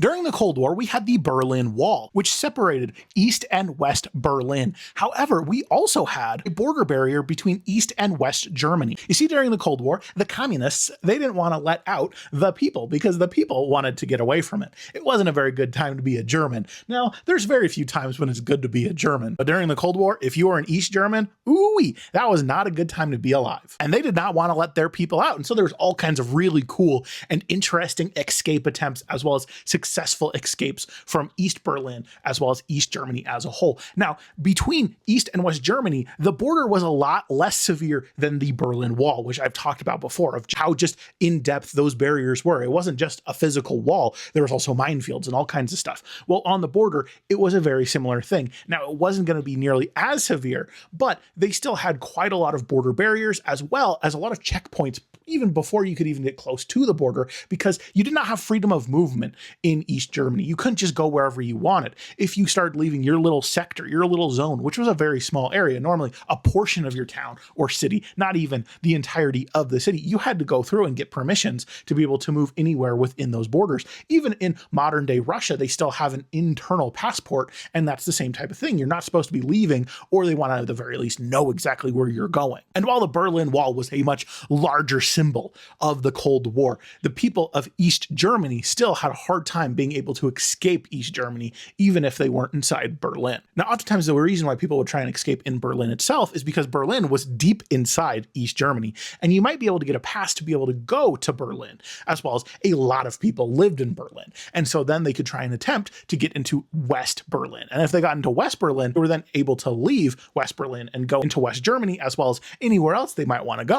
During the Cold War, we had the Berlin Wall, which separated East and West Berlin. However, we also had a border barrier between East and West Germany. You see, during the Cold War, the communists, they didn't want to let out the people because the people wanted to get away from it. It wasn't a very good time to be a German. Now, there's very few times when it's good to be a German, but during the Cold War, if you were an East German, ooh-wee, that was not a good time to be alive. And they did not want to let their people out. And so there was all kinds of really cool and interesting escape attempts, as well as successful escapes from East Berlin, as well as East Germany as a whole. Now, between East and West Germany, the border was a lot less severe than the Berlin Wall, which I've talked about before, of how just in-depth those barriers were. It wasn't just a physical wall, there was also minefields and all kinds of stuff. Well, on the border, it was a very similar thing. Now, it wasn't going to be nearly as severe, but they still had quite a lot of border barriers, as well as a lot of checkpoints even before you could even get close to the border, because you did not have freedom of movement in East Germany. You couldn't just go wherever you wanted. If you started leaving your little sector, your little zone, which was a very small area, normally a portion of your town or city, not even the entirety of the city, you had to go through and get permissions to be able to move anywhere within those borders. Even in modern day Russia, they still have an internal passport, and that's the same type of thing. You're not supposed to be leaving, or they want to at the very least know exactly where you're going. And while the Berlin Wall was a much larger symbol of the Cold War, the people of East Germany still had a hard time being able to escape East Germany, even if they weren't inside Berlin. Now, oftentimes the reason why people would try and escape in Berlin itself is because Berlin was deep inside East Germany, and you might be able to get a pass to be able to go to Berlin, as well as a lot of people lived in Berlin. And so then they could try and attempt to get into West Berlin. And if they got into West Berlin, they were then able to leave West Berlin and go into West Germany, as well as anywhere else they might want to go.